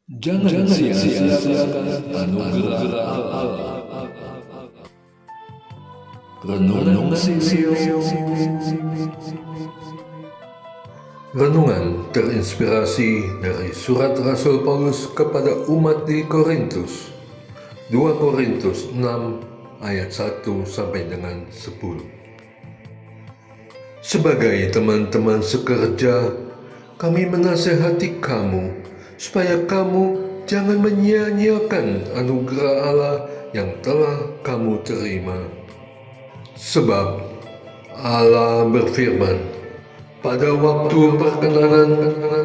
Jangan sia-siakan anugerah Allah. Renungan Sio. Renungan terinspirasi dari surat Rasul Paulus kepada umat di Korintus. 2 Korintus 6 ayat 1 sampai dengan 10. Sebagai teman-teman sekerja, kami menasehati kamu supaya kamu jangan menyia-nyiakan anugerah Allah yang telah kamu terima. Sebab Allah berfirman, "Pada waktu perkenanan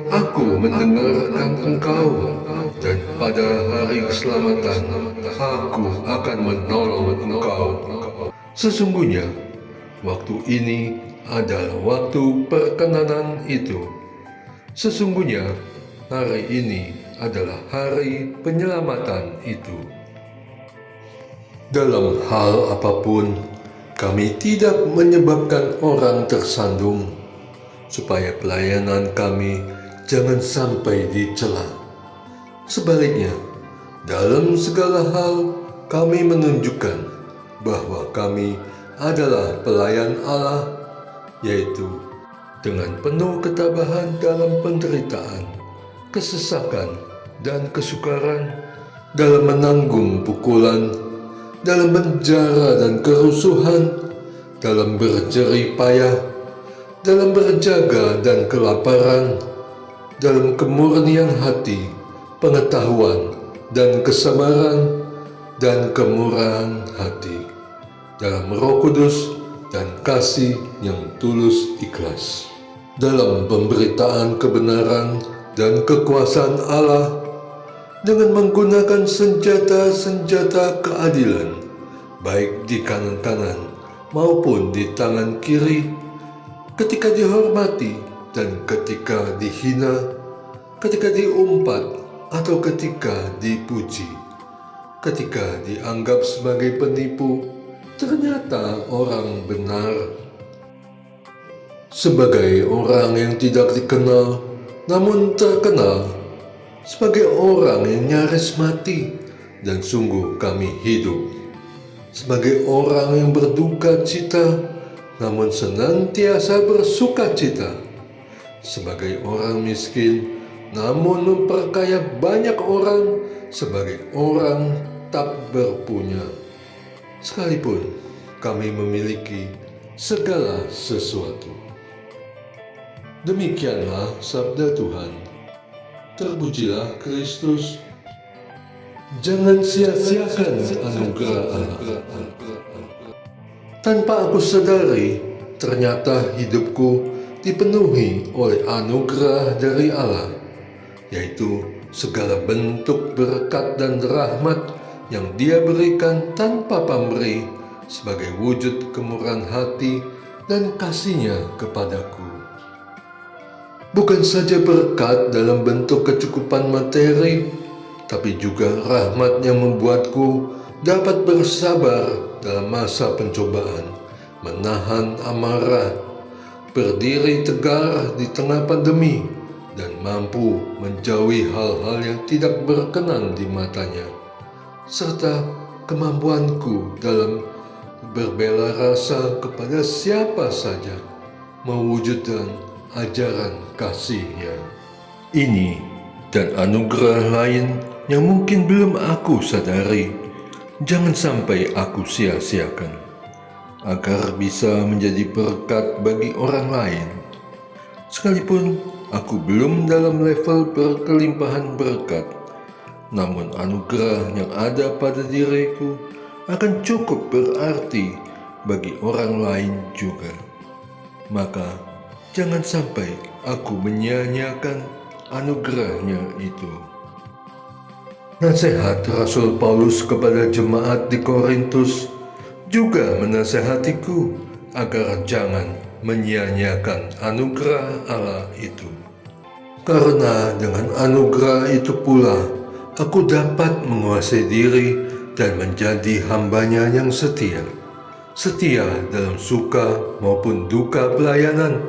aku mendengarkan engkau, dan pada hari keselamatan aku akan menolong engkau." Sesungguhnya waktu ini adalah waktu perkenanan itu. Sesungguhnya hari ini adalah hari penyelamatan itu. Dalam hal apapun, kami tidak menyebabkan orang tersandung, supaya pelayanan kami jangan sampai dicela. Sebaliknya, dalam segala hal kami menunjukkan bahwa kami adalah pelayan Allah, yaitu dengan penuh ketabahan dalam penderitaan, kesesakan, dan kesukaran, dalam menanggung pukulan, dalam penjara dan kerusuhan, dalam berjerih payah, dalam berjaga dan kelaparan, dalam kemurnian hati, pengetahuan, dan kesabaran, dan kemurahan hati, dalam Roh Kudus dan kasih yang tulus ikhlas, dalam pemberitaan kebenaran dan kekuasaan Allah, dengan menggunakan senjata-senjata keadilan, baik di kanan maupun di tangan kiri, ketika dihormati dan ketika dihina, ketika diumpat atau ketika dipuji, ketika dianggap sebagai penipu, ternyata orang benar, sebagai orang yang tidak dikenal namun terkenal, sebagai orang yang nyaris mati dan sungguh kami hidup, sebagai orang yang berduka cita namun senantiasa bersuka cita, sebagai orang miskin namun memperkaya banyak orang, sebagai orang tak berpunya, sekalipun kami memiliki segala sesuatu. Demikianlah sabda Tuhan. Terpujilah Kristus. Jangan sia-siakan anugerah Allah. Tanpa aku sadari, ternyata hidupku dipenuhi oleh anugerah dari Allah, yaitu segala bentuk berkat dan rahmat yang Dia berikan tanpa pamrih sebagai wujud kemurahan hati dan kasih-Nya kepadaku. Bukan saja berkat dalam bentuk kecukupan materi, tapi juga rahmat yang membuatku dapat bersabar dalam masa pencobaan, menahan amarah, berdiri tegar di tengah pandemi, dan mampu menjauhi hal-hal yang tidak berkenan di matanya, serta kemampuanku dalam berbela rasa kepada siapa saja, mewujudkan ajaran kasih-Nya. Ini dan anugerah lain yang mungkin belum aku sadari, jangan sampai aku sia-siakan, agar bisa menjadi berkat bagi orang lain. Sekalipun aku belum dalam level berkelimpahan berkat, namun anugerah yang ada pada diriku akan cukup berarti bagi orang lain juga. Maka jangan sampai aku menyia-nyiakan anugerahnya itu. Nasihat Rasul Paulus kepada jemaat di Korintus juga menasehatiku agar jangan menyia-nyiakan anugerah Allah itu. Karena dengan anugerah itu pula aku dapat menguasai diri dan menjadi hamba-Nya yang setia. Setia dalam suka maupun duka pelayanan,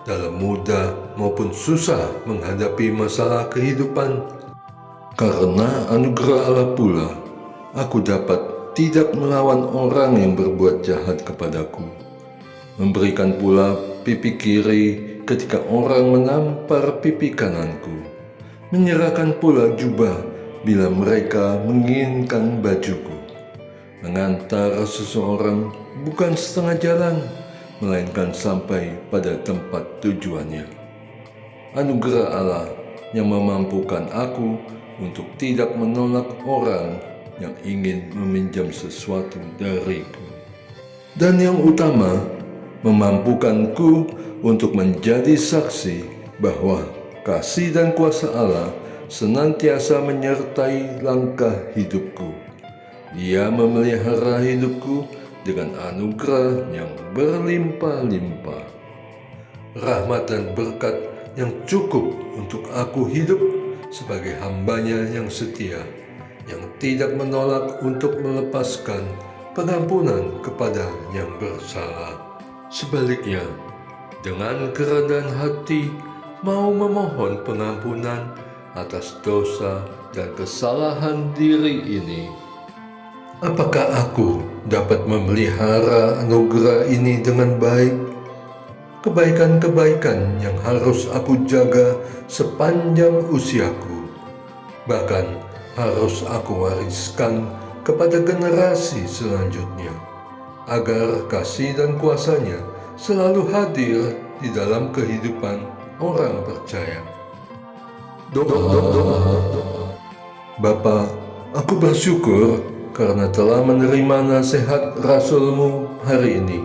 dalam mudah maupun susah menghadapi masalah kehidupan, Karena anugerah Allah pula, aku dapat tidak melawan orang yang berbuat jahat kepadaku. Memberikan pula pipi kiri ketika orang menampar pipi kananku. Menyerahkan pula jubah bila mereka menginginkan bajuku. Mengantar seseorang bukan setengah jalan, melainkan sampai pada tempat tujuannya. Anugerah Allah yang memampukan aku untuk tidak menolak orang yang ingin meminjam sesuatu dariku. Dan yang utama, memampukanku untuk menjadi saksi bahwa kasih dan kuasa Allah senantiasa menyertai langkah hidupku. Ia memelihara hidupku dengan anugerah yang berlimpah-limpah. Rahmat dan berkat yang cukup untuk aku hidup sebagai hambanya yang setia, yang tidak menolak untuk melepaskan pengampunan kepada yang bersalah. Sebaliknya, dengan kerendahan hati mau memohon pengampunan atas dosa dan kesalahan diri ini. Apakah aku dapat memelihara anugerah ini dengan baik? Kebaikan-kebaikan yang harus aku jaga sepanjang usiaku, bahkan harus aku wariskan kepada generasi selanjutnya, agar kasih dan kuasa-Nya selalu hadir di dalam kehidupan orang percaya. Doa. Bapa, aku bersyukur karena telah menerima nasihat Rasul-Mu hari ini.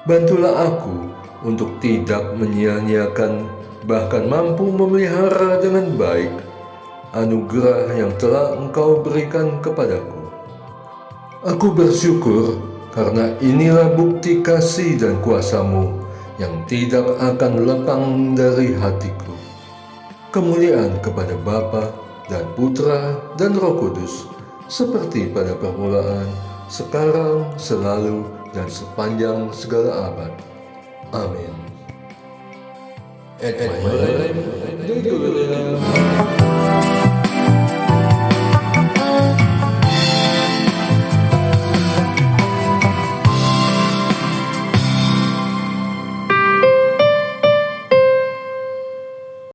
Bantulah aku untuk tidak menyia-nyiakan, bahkan mampu memelihara dengan baik anugerah yang telah Engkau berikan kepadaku. Aku bersyukur karena inilah bukti kasih dan kuasa-Mu yang tidak akan lekang dari hatiku. Kemuliaan kepada Bapa dan Putra dan Roh Kudus, seperti pada permulaan, sekarang, selalu, dan sepanjang segala abad. Amin. And my name,